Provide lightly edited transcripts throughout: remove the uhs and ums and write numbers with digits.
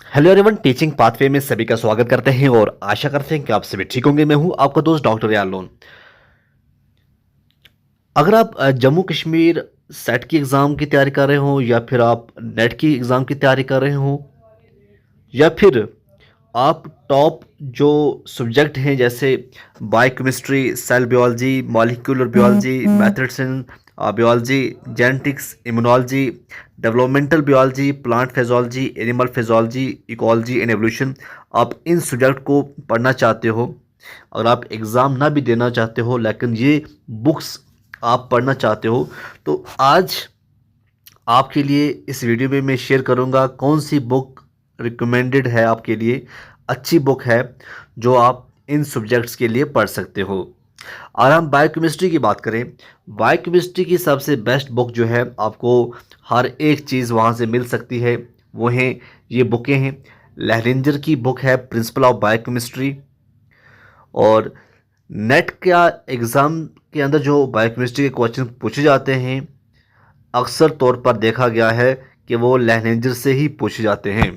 Hello everyone, teaching pathway में सभी का स्वागत करते हैं और आशा करते हैं कि आप सभी ठीक होंगे। मैं हूं आपका दोस्त डॉक्टर यालोन। अगर आप जम्मू कश्मीर सेट की एग्ज़ाम की तैयारी कर रहे हो, या फिर आप नेट की एग्ज़ाम की तैयारी कर रहे हो, या फिर आप टॉप जो सब्जेक्ट हैं जैसे biochemistry, cell biology, molecular biology, methods in biology, genetics, immunology, developmental biology, plant physiology, animal physiology, ecology and evolution, आप इन सब्जेक्ट को पढ़ना चाहते हो, और आप एग्ज़ाम ना भी देना चाहते हो लेकिन ये बुक्स आप पढ़ना चाहते हो, तो आज आपके लिए इस वीडियो में मैं शेयर करूंगा कौन सी बुक रिकमेंडेड है आपके लिए, अच्छी बुक है जो आप इन सब्जेक्ट्स के लिए पढ़ सकते हो। और हम बायोकेमिस्ट्री की बात करें, बायोकेमिस्ट्री की सबसे बेस्ट बुक जो है, आपको हर एक चीज़ वहाँ से मिल सकती है, वो हैं ये बुकें हैं। लहरिंजर की बुक है प्रिंसिपल ऑफ बायोकेमिस्ट्री। और नेट का एग्ज़ाम के अंदर जो बायोकेमिस्ट्री के क्वेश्चन पूछे जाते हैं, अक्सर तौर पर देखा गया है कि वो लैंग्वेज से ही पूछे जाते हैं,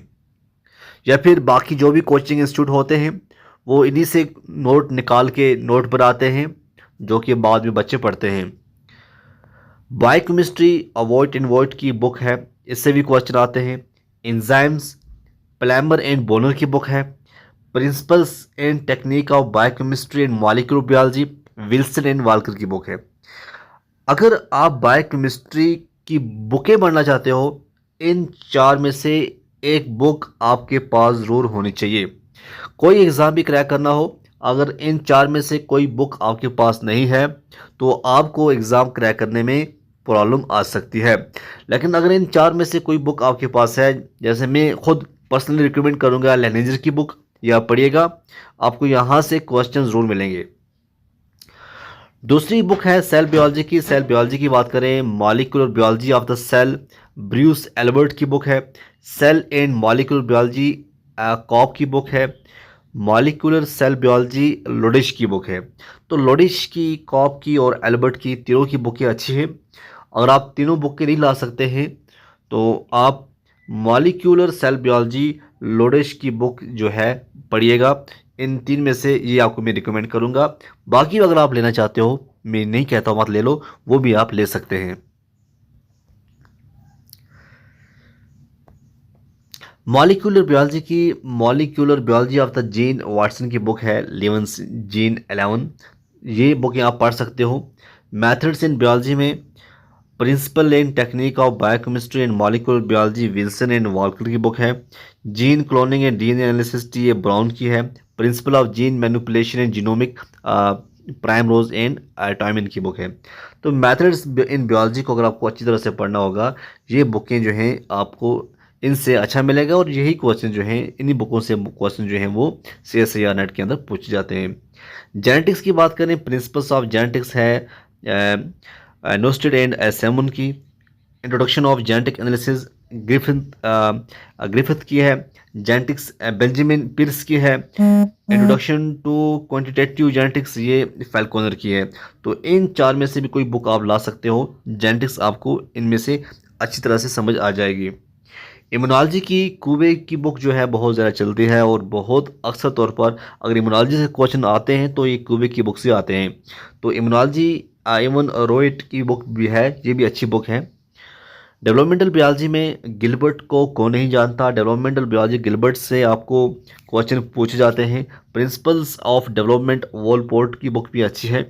या फिर बाकी जो भी कोचिंग इंस्टीट्यूट होते हैं वो इन्हीं से नोट निकाल के नोट बनाते हैं, जो कि बाद में बच्चे पढ़ते हैं। बायोकेमिस्ट्री अवॉइड एंड वॉइड की बुक है, इससे भी क्वेश्चन आते हैं। एंजाइम्स, प्लैमर एंड बोनर की बुक है। Principles and technique of biochemistry and molecular biology, Wilson and Walker की बुक है। अगर आप बायोकेमिस्ट्री की बुकें पढ़ना चाहते हो, इन चार में से एक बुक आपके पास ज़रूर होनी चाहिए। कोई एग्ज़ाम भी क्रैक करना हो, अगर इन चार में से कोई बुक आपके पास नहीं है तो आपको एग्ज़ाम क्रैक करने में प्रॉब्लम आ सकती है। लेकिन अगर इन चार में से कोई बुक आपके पास है, जैसे मैं खुद पर्सनली रिकमेंड करूँगा लैनेजर की बुक, या पढ़िएगा, आपको यहाँ से क्वेश्चन ज़रूर मिलेंगे। दूसरी बुक है सेल बायोलॉजी की। सेल बायोलॉजी की बात करें, molecular biology of the cell, Bruce Albert की बुक है। Cell and molecular biology Karp की बुक है। मॉलिक्यूलर सेल बायोलॉजी लोडिश की बुक है। तो लोडिश की, कॉप की और एल्बर्ट की, तीनों की बुकें अच्छी हैं। अगर आप तीनों बुकें नहीं ला सकते हैं तो आप मॉलिक्यूलर सेल बायोलॉजी लोडिश की बुक जो है पढ़िएगा। इन तीन में से ये आपको मैं रिकमेंड करूंगा। बाकी अगर आप लेना चाहते हो, मैं नहीं कहता हूँ मत ले लो, वो भी आप ले सकते हैं। मॉलिक्यूलर बायोलॉजी की, molecular biology of the gene Watson की बुक है, लिवंस जीन 11। ये बुकें आप पढ़ सकते हो। मैथड्स इन बायोलॉजी में principle and technique of biochemistry and molecular biology, Wilson and Walker की बुक है। Gene cloning and DNA analysis, ये ब्राउन की है। Principle of gene manipulation and genomic, Primrose and Twyman की book है। तो methods in biology को अगर आपको अच्छी तरह से पढ़ना होगा, ये बुकें जो हैं आपको इनसे अच्छा मिलेगा, और यही क्वेश्चन जो हैं इन्हीं बुकों से क्वेश्चन जो हैं वो CSIR नेट के अंदर पूछे जाते हैं। जेनेटिक्स की बात करें, प्रिंसिपल्स ऑफ जेनेटिक्स है नोस्टेड एंड सेमन की। Introduction of genetic analysis Griffith की है। जेनेटिक्स बेंजामिन पियर्स की है। इंट्रोडक्शन टू क्वांटिटेटिव जेनेटिक्स, ये फैल्कोनर की है। तो इन चार में से भी कोई बुक आप ला सकते हो, जेनेटिक्स आपको इनमें से अच्छी तरह से समझ आ जाएगी। इम्यूनोलॉजी की कुवे की बुक जो है बहुत ज़्यादा चलती है, और बहुत अक्सर तौर पर अगर इम्यूनोलॉजी से क्वेश्चन आते हैं तो ये कुवे की बुक से आते हैं। तो इम्यूनोलॉजी इवन रोइट की बुक भी है, ये भी अच्छी बुक है। डेवलपमेंटल बायोलॉजी में गिलबर्ट को कौन नहीं जानता, डेवलपमेंटल बायोलॉजी गिलबर्ट से आपको क्वेश्चन पूछे जाते हैं। प्रिंसिपल्स ऑफ डेवलपमेंट वॉलपोर्ट की बुक भी अच्छी है।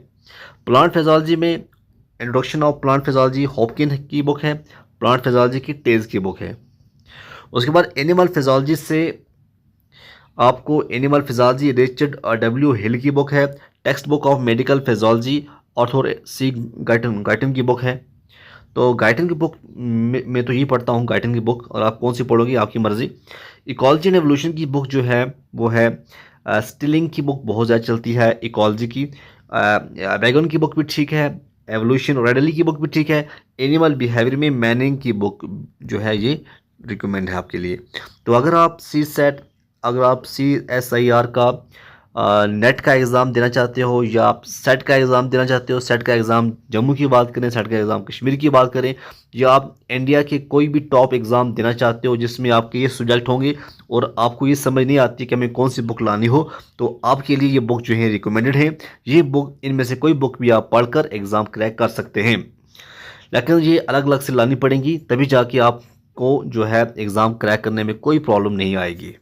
प्लांट फिजियोलॉजी में introduction of plant physiology Hopkin की बुक है। प्लांट फिजियोलॉजी की टेज की बुक है। उसके बाद एनिमल फिजियोलॉजी से आपको animal physiology Richard W Hill की बुक है। Textbook of medical physiology Arthur C Guyton Guyton की बुक है। तो गाइटन की बुक मैं तो यही पढ़ता हूँ, गाइटन की बुक, और आप कौन सी पढ़ोगी आपकी मर्ज़ी। इकोलॉजी एंड एवोल्यूशन की बुक जो है वो है स्टिलिंग की बुक, बहुत ज़्यादा चलती है इकोलॉजी की। बैगन की बुक भी ठीक है। एवोल्यूशन रेडली की बुक भी ठीक है। एनिमल बिहेवियर में मैनिंग की बुक जो है ये रिकमेंड है आपके लिए। तो अगर आप CSAT, अगर आप CSIR का नेट का एग्ज़ाम देना चाहते हो या आप सेट का एग्ज़ाम देना चाहते हो, सेट का एग्ज़ाम जम्मू की बात करें, सेट का एग्ज़ाम कश्मीर की बात करें, या आप इंडिया के कोई भी टॉप एग्ज़ाम देना चाहते हो जिसमें आपके ये सब्जेक्ट होंगे और आपको ये समझ नहीं आती कि हमें कौन सी बुक लानी हो, तो आपके लिए ये बुक जो है रिकमेंडेड है। ये बुक, इनमें से कोई बुक भी आप पढ़कर एग्ज़ाम क्रैक कर सकते हैं, लेकिन ये अलग अलग से लानी पड़ेंगी, तभी जाके आपको जो है एग्ज़ाम क्रैक करने में कोई प्रॉब्लम नहीं आएगी।